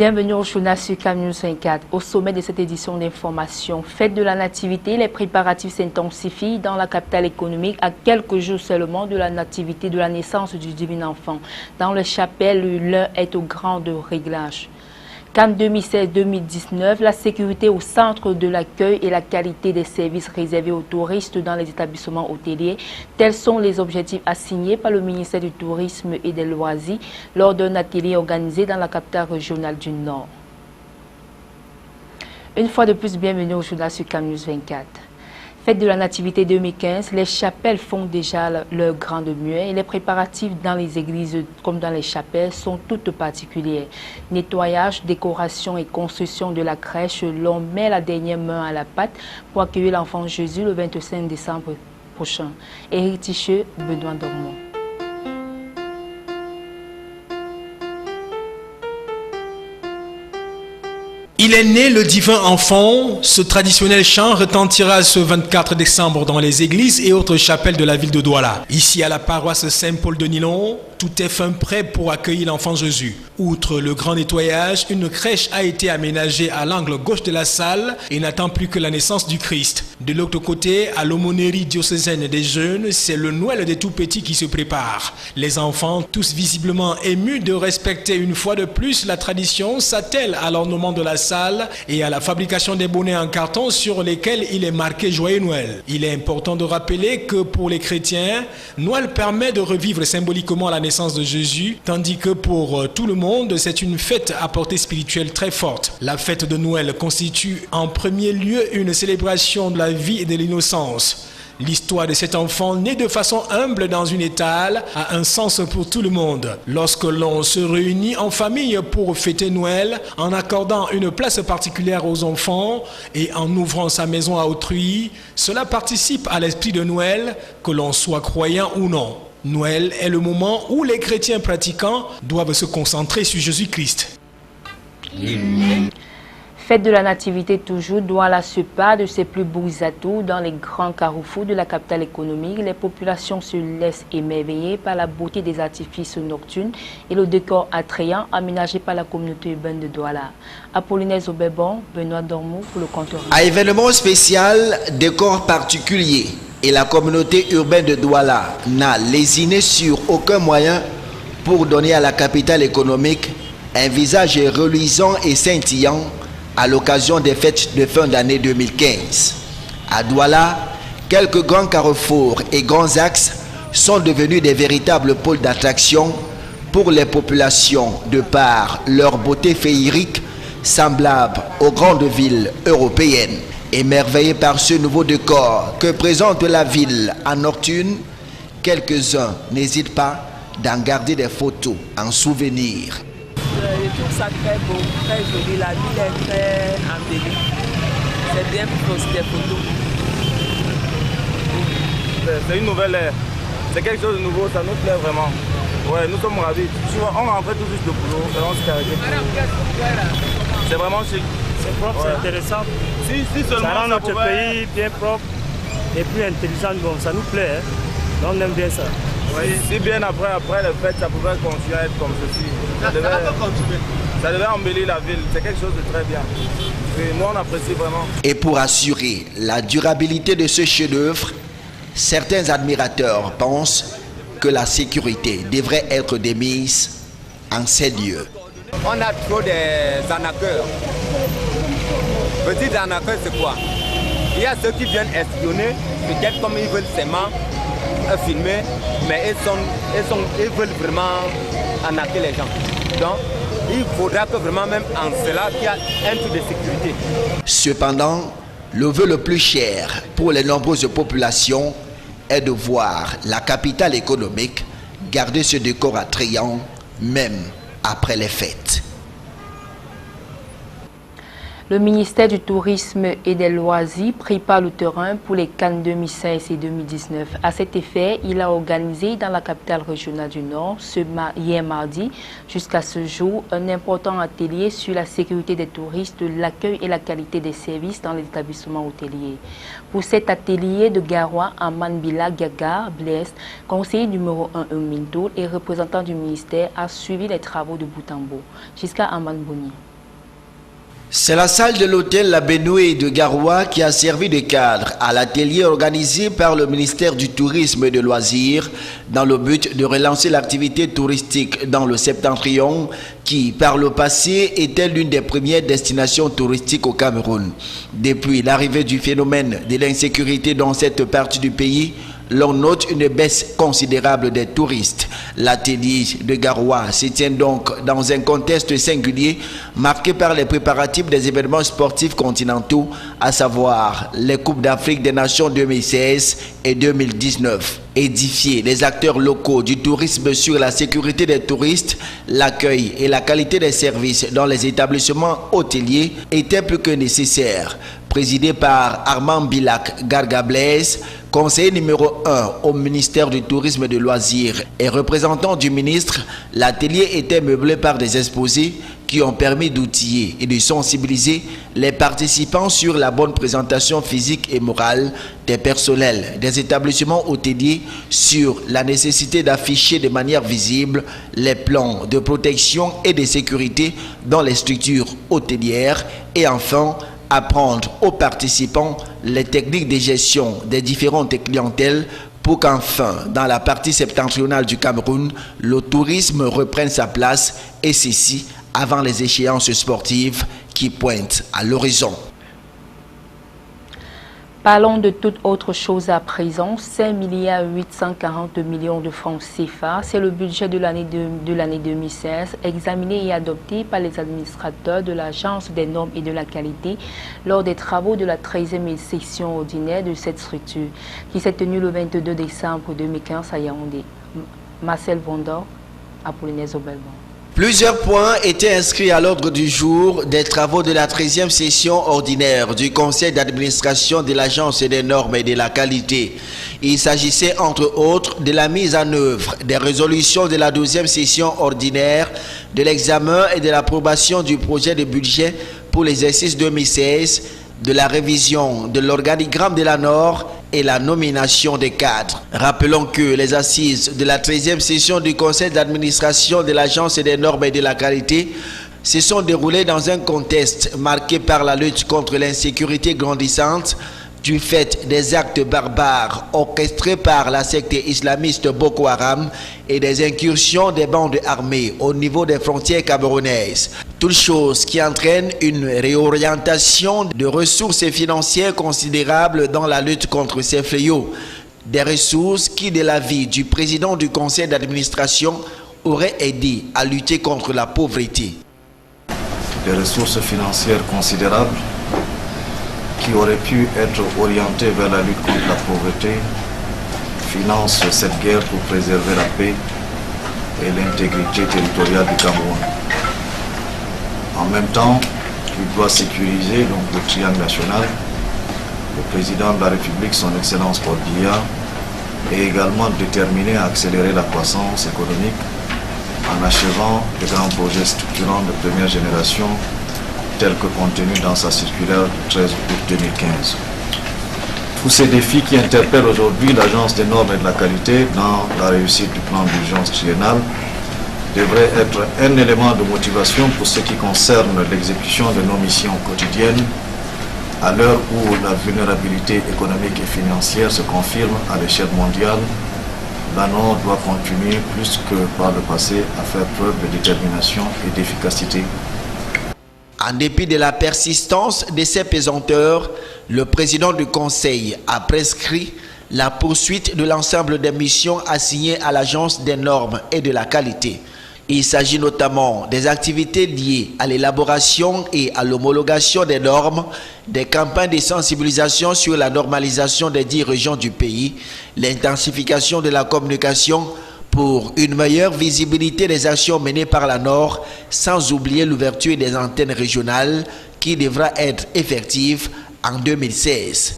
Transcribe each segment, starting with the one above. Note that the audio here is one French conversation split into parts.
Bienvenue au journal sur CAMnews 24. Au sommet de cette édition d'information, fête de la nativité, les préparatifs s'intensifient dans la capitale économique à quelques jours seulement de la nativité de la naissance du divin enfant. Dans les chapelles, l'heure est au grand de réglage. CAN 2016-2019, la sécurité au centre de l'accueil et la qualité des services réservés aux touristes dans les établissements hôteliers. Tels sont les objectifs assignés par le ministère du Tourisme et des Loisirs lors d'un atelier organisé dans la capitale régionale du Nord. Une fois de plus, bienvenue au journal sur CAMnews 24. Fête de la Nativité 2015, les chapelles font déjà leur grande muette et les préparatifs dans les églises comme dans les chapelles sont toutes particulières. Nettoyage, décoration et construction de la crèche, l'on met la dernière main à la pâte pour accueillir l'enfant Jésus le 25 décembre prochain. Éric Ticheux, Benoît Dormont. Il est né le divin enfant. Ce traditionnel chant retentira ce 24 décembre dans les églises et autres chapelles de la ville de Douala. Ici à la paroisse Saint-Paul de Nilon, tout est fin prêt pour accueillir l'enfant Jésus. Outre le grand nettoyage, une crèche a été aménagée à l'angle gauche de la salle et n'attend plus que la naissance du Christ. De l'autre côté, à l'aumônerie diocésaine des jeunes, c'est le Noël des tout-petits qui se prépare. Les enfants, tous visiblement émus de respecter une fois de plus la tradition, s'attellent à l'ornement de la salle et à la fabrication des bonnets en carton sur lesquels il est marqué Joyeux Noël. Il est important de rappeler que pour les chrétiens, Noël permet de revivre symboliquement la naissance de Jésus, tandis que pour tout le monde, c'est une fête à portée spirituelle très forte. La fête de Noël constitue en premier lieu une célébration de la vie et de l'innocence. L'histoire de cet enfant, né de façon humble dans une étale, a un sens pour tout le monde. Lorsque l'on se réunit en famille pour fêter Noël, en accordant une place particulière aux enfants et en ouvrant sa maison à autrui, cela participe à l'esprit de Noël, que l'on soit croyant ou non. Noël est le moment où les chrétiens pratiquants doivent se concentrer sur Jésus-Christ. Fête de la Nativité toujours, Douala se part de ses plus beaux atouts dans les grands carrefours de la capitale économique. Les populations se laissent émerveiller par la beauté des artifices nocturnes et le décor attrayant aménagé par la communauté urbaine de Douala. Apollinaire Zobebon, Benoît Dormont pour le compte. À événement spécial, décor particulier et la communauté urbaine de Douala n'a lésiné sur aucun moyen pour donner à la capitale économique un visage reluisant et scintillant à l'occasion des fêtes de fin d'année 2015. À Douala, quelques grands carrefours et grands axes sont devenus des véritables pôles d'attraction pour les populations de par leur beauté féerique semblable aux grandes villes européennes. Émerveillés par ce nouveau décor que présente la ville en nocturne, quelques-uns n'hésitent pas d'en garder des photos en souvenir. Je trouve ça très beau, très joli. La ville est très embellie. C'est bien pour poser des photos. C'est une nouvelle ère. C'est quelque chose de nouveau, ça nous plaît vraiment. Ouais, nous sommes ravis. On rentrait tout juste de boulot et on s'est arrêté. C'est vraiment chic. C'est propre, ouais. C'est intéressant. Si seulement ça rend notre pays bien propre et plus intelligent. Bon, ça nous plaît. Hein. On aime bien ça. Oui. Si bien après les fêtes, ça pouvait continuer à être comme ceci. Ça devait embellir la ville. C'est quelque chose de très bien. Et nous, on apprécie vraiment. Et pour assurer la durabilité de ce chef-d'œuvre, certains admirateurs pensent que la sécurité devrait être démise en ces lieux. On a trop des arnaqueurs. Petits arnaqueurs, c'est quoi? Il y a ceux qui viennent espionner, peut-être comme ils veulent seulement filmer, mais ils veulent vraiment arnaquer les gens. Donc, il faudra que vraiment même en cela, qu'il y a un truc de sécurité. Cependant, le vœu le plus cher pour les nombreuses populations est de voir la capitale économique garder ce décor attrayant, même après les fêtes. Le ministère du Tourisme et des Loisirs prépare le terrain pour les CAN 2016 et 2019. À cet effet, il a organisé dans la capitale régionale du Nord, hier mardi, jusqu'à ce jour, un important atelier sur la sécurité des touristes, l'accueil et la qualité des services dans les établissements hôteliers. Pour cet atelier de Garoua, Aman Bila Gagar Blaise, conseiller numéro 1 Minto et représentant du ministère, a suivi les travaux de bout en bout. Jusqu'à Aman Boni. C'est la salle de l'hôtel La Benoué de Garoua qui a servi de cadre à l'atelier organisé par le ministère du Tourisme et des Loisirs dans le but de relancer l'activité touristique dans le Septentrion qui, par le passé, était l'une des premières destinations touristiques au Cameroun. Depuis l'arrivée du phénomène de l'insécurité dans cette partie du pays, l'on note une baisse considérable des touristes. L'atelier de Garoua se tient donc dans un contexte singulier marqué par les préparatifs des événements sportifs continentaux, à savoir les Coupes d'Afrique des Nations 2016 et 2019. Édifier les acteurs locaux du tourisme sur la sécurité des touristes, l'accueil et la qualité des services dans les établissements hôteliers était plus que nécessaire. Présidé par Armand Bilac Garga-Blaise, conseiller numéro 1 au ministère du Tourisme et des Loisirs et représentant du ministre, l'atelier était meublé par des exposés qui ont permis d'outiller et de sensibiliser les participants sur la bonne présentation physique et morale des personnels des établissements hôteliers, sur la nécessité d'afficher de manière visible les plans de protection et de sécurité dans les structures hôtelières et enfin apprendre aux participants les techniques de gestion des différentes clientèles pour qu'enfin, dans la partie septentrionale du Cameroun, le tourisme reprenne sa place et ceci avant les échéances sportives qui pointent à l'horizon. Parlons de toute autre chose à présent. 5,840 milliards de francs CFA, c'est le budget de l'année 2016, examiné et adopté par les administrateurs de l'Agence des normes et de la qualité lors des travaux de la 13e session ordinaire de cette structure, qui s'est tenue le 22 décembre 2015 à Yaoundé. Marcel Vondor, Apollinaire Zobelban. Plusieurs points étaient inscrits à l'ordre du jour des travaux de la 13e session ordinaire du conseil d'administration de l'Agence des normes et de la qualité. Il s'agissait entre autres de la mise en œuvre des résolutions de la 12e session ordinaire, de l'examen et de l'approbation du projet de budget pour l'exercice 2016, de la révision de l'organigramme de la NOR et la nomination des cadres. Rappelons que les assises de la 13e session du conseil d'administration de l'Agence des normes et de la qualité se sont déroulées dans un contexte marqué par la lutte contre l'insécurité grandissante du fait des actes barbares orchestrés par la secte islamiste Boko Haram et des incursions des bandes armées au niveau des frontières camerounaises. Toute chose qui entraîne une réorientation de ressources financières considérables dans la lutte contre ces fléaux. Des ressources qui, de l'avis du président du conseil d'administration, auraient aidé à lutter contre la pauvreté. Des ressources financières considérables qui auraient pu être orientées vers la lutte contre la pauvreté, financent cette guerre pour préserver la paix et l'intégrité territoriale du Cameroun. En même temps, il doit sécuriser donc, le triangle national. Le président de la République, son Excellence Paul Biya, est également déterminé à accélérer la croissance économique en achevant les grands projets structurants de première génération tels que contenus dans sa circulaire du 13 août 2015. Tous ces défis qui interpellent aujourd'hui l'Agence des normes et de la qualité dans la réussite du plan d'urgence triennal devraient être un élément de motivation pour ce qui concerne l'exécution de nos missions quotidiennes à l'heure où la vulnérabilité économique et financière se confirme à l'échelle mondiale. L'ANOR doit continuer plus que par le passé à faire preuve de détermination et d'efficacité. En dépit de la persistance de ces pesanteurs, le président du conseil a prescrit la poursuite de l'ensemble des missions assignées à l'Agence des normes et de la qualité. Il s'agit notamment des activités liées à l'élaboration et à l'homologation des normes, des campagnes de sensibilisation sur la normalisation des 10 régions du pays, l'intensification de la communication pour une meilleure visibilité des actions menées par la NOR, sans oublier l'ouverture des antennes régionales qui devra être effective en 2016.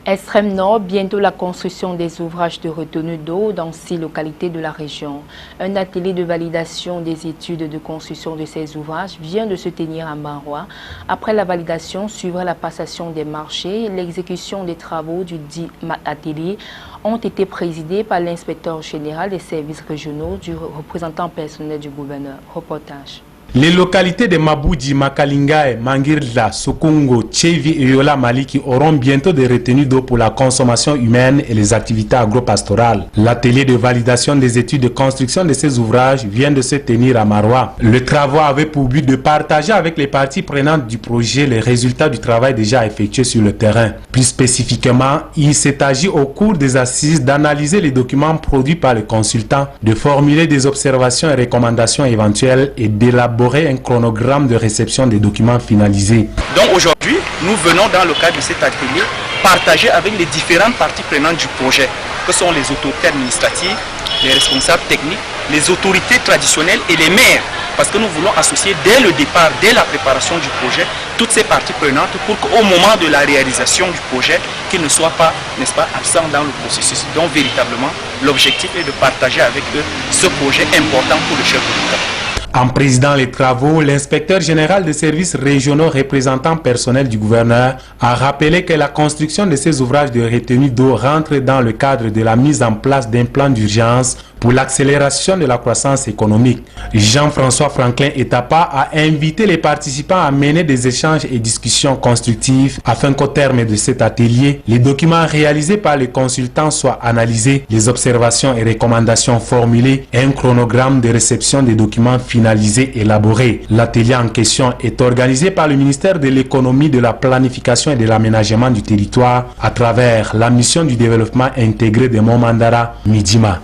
Extrême Nord, bientôt la construction des ouvrages de retenue d'eau dans 6 localités de la région. Un atelier de validation des études de construction de ces ouvrages vient de se tenir à Maroua. Après la validation, suivra la passation des marchés. L'exécution des travaux du dit atelier ont été présidés par l'inspecteur général des services régionaux du représentant personnel du gouverneur. Reportage. Les localités de Maboudji, Makalingae, Mangirla, Sokongo, Tchevi et Yola Maliki auront bientôt des retenues d'eau pour la consommation humaine et les activités agro-pastorales. L'atelier de validation des études de construction de ces ouvrages vient de se tenir à Maroua. Le travail avait pour but de partager avec les parties prenantes du projet les résultats du travail déjà effectué sur le terrain. Plus spécifiquement, il s'est agi au cours des assises d'analyser les documents produits par le consultant, de formuler des observations et recommandations éventuelles et d'élaborer un chronogramme de réception des documents finalisés. Donc aujourd'hui, nous venons dans le cadre de cet atelier partager avec les différentes parties prenantes du projet, que sont les autorités administratives, les responsables techniques, les autorités traditionnelles et les maires, parce que nous voulons associer dès le départ, dès la préparation du projet, toutes ces parties prenantes pour qu'au moment de la réalisation du projet, qu'ils ne soient pas, n'est-ce pas, absents dans le processus. Donc véritablement, l'objectif est de partager avec eux ce projet important pour le chef de l'État. En présidant les travaux, l'inspecteur général des services régionaux représentant personnel du gouverneur a rappelé que la construction de ces ouvrages de retenue d'eau rentre dans le cadre de la mise en place d'un plan d'urgence pour l'accélération de la croissance économique. Jean-François Franklin Etapa a invité les participants à mener des échanges et discussions constructives afin qu'au terme de cet atelier, les documents réalisés par les consultants soient analysés, les observations et recommandations formulées et un chronogramme de réception des documents finalisés élaboré. L'atelier en question est organisé par le ministère de l'économie, de la planification et de l'aménagement du territoire à travers la mission du développement intégré de Momandara, Midjima.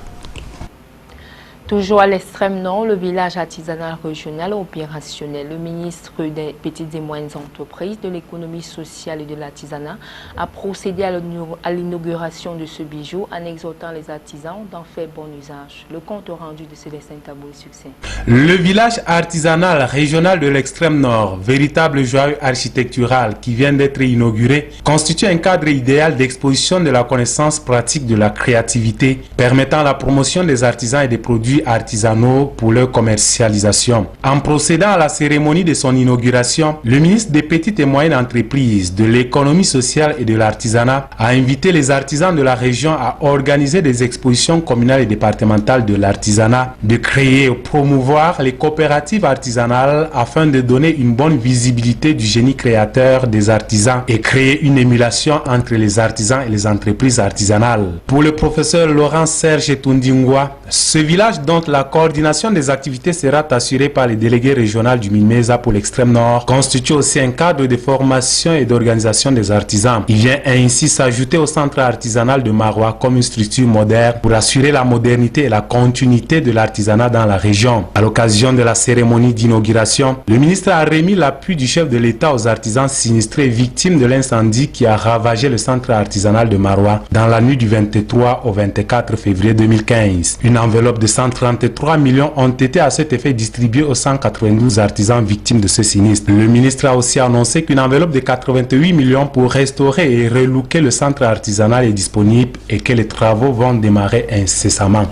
Toujours à l'extrême nord, le village artisanal régional opérationnel. Le ministre des Petites et Moyennes Entreprises, de l'économie sociale et de l'artisanat a procédé à l'inauguration de ce bijou en exhortant les artisans d'en faire bon usage. Le compte rendu de Célestin Tabou est succès. Le village artisanal régional de l'extrême nord, véritable joyau architectural qui vient d'être inauguré, constitue un cadre idéal d'exposition de la connaissance pratique de la créativité, permettant la promotion des artisans et des produits artisanaux pour leur commercialisation. En procédant à la cérémonie de son inauguration, le ministre des Petites et Moyennes Entreprises, de l'économie sociale et de l'artisanat a invité les artisans de la région à organiser des expositions communales et départementales de l'artisanat, de créer et promouvoir les coopératives artisanales afin de donner une bonne visibilité du génie créateur des artisans et créer une émulation entre les artisans et les entreprises artisanales. Pour le professeur Laurent Serge Tundingwa, ce village dont la coordination des activités sera assurée par les délégués régionaux du Minmesa pour l'extrême nord, constitue aussi un cadre de formation et d'organisation des artisans. Il vient ainsi s'ajouter au centre artisanal de Maroua comme une structure moderne pour assurer la modernité et la continuité de l'artisanat dans la région. À l'occasion de la cérémonie d'inauguration, le ministre a remis l'appui du chef de l'État aux artisans sinistrés victimes de l'incendie qui a ravagé le centre artisanal de Maroua dans la nuit du 23 au 24 février 2015. Une enveloppe de 133 millions ont été à cet effet distribués aux 192 artisans victimes de ce sinistre. Le ministre a aussi annoncé qu'une enveloppe de 88 millions pour restaurer et relooker le centre artisanal est disponible et que les travaux vont démarrer incessamment.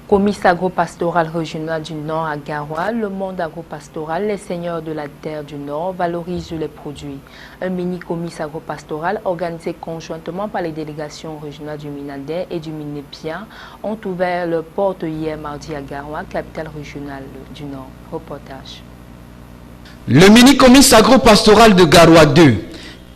Comice agro-pastoral régional du Nord à Garoua, le monde agro-pastoral, les seigneurs de la terre du Nord valorisent les produits. Un mini-comice agro-pastoral organisé conjointement par les délégations régionales du Minader et du Minépia ont ouvert leurs portes hier mardi à Garoua, capitale régionale du Nord. Reportage. Le mini-comice agro-pastoral de Garoua 2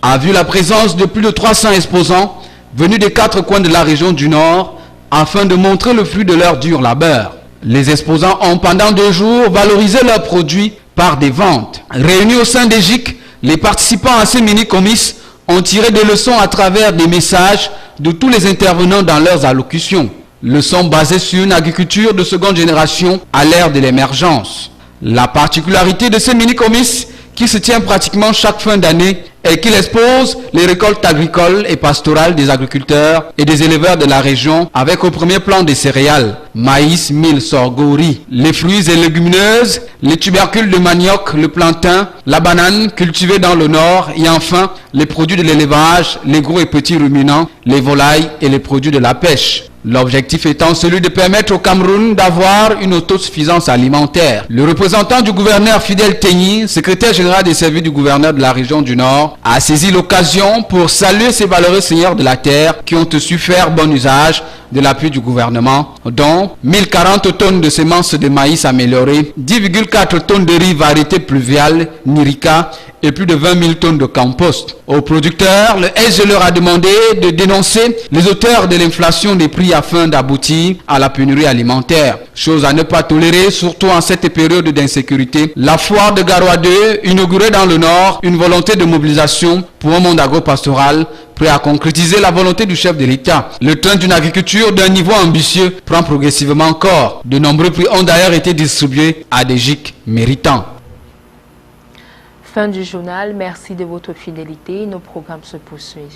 a vu la présence de plus de 300 exposants venus des 4 coins de la région du Nord afin de montrer le fruit de leur dur labeur. Les exposants ont pendant 2 jours valorisé leurs produits par des ventes. Réunis au sein des GIC, les participants à ces mini-comices ont tiré des leçons à travers des messages de tous les intervenants dans leurs allocutions. Leçons basées sur une agriculture de seconde génération à l'ère de l'émergence. La particularité de ces mini-comices, qui se tient pratiquement chaque fin d'année, est qu'il expose les récoltes agricoles et pastorales des agriculteurs et des éleveurs de la région avec au premier plan des céréales, maïs, mil, sorgho, riz, les fruits et légumineuses, les tubercules de manioc, le plantain, la banane cultivée dans le nord et enfin les produits de l'élevage, les gros et petits ruminants, les volailles et les produits de la pêche. L'objectif étant celui de permettre au Cameroun d'avoir une autosuffisance alimentaire. Le représentant du gouverneur Fidel Tegny, secrétaire général des services du gouverneur de la région du Nord, a saisi l'occasion pour saluer ces valeureux seigneurs de la terre qui ont su faire bon usage de l'appui du gouvernement, dont 1040 tonnes de semences de maïs améliorées, 10,4 tonnes de riz variété pluviale, Nirica, et plus de 20 000 tonnes de compost. Aux producteurs, le SG leur a demandé de dénoncer les auteurs de l'inflation des prix afin d'aboutir à la pénurie alimentaire. Chose à ne pas tolérer, surtout en cette période d'insécurité. La foire de Garoua 2 inaugurait dans le Nord une volonté de mobilisation pour un monde agropastoral prêt à concrétiser la volonté du chef de l'État. Le train d'une agriculture d'un niveau ambitieux prend progressivement corps. De nombreux prix ont d'ailleurs été distribués à des GIC méritants. Fin du journal, merci de votre fidélité. Nos programmes se poursuivent.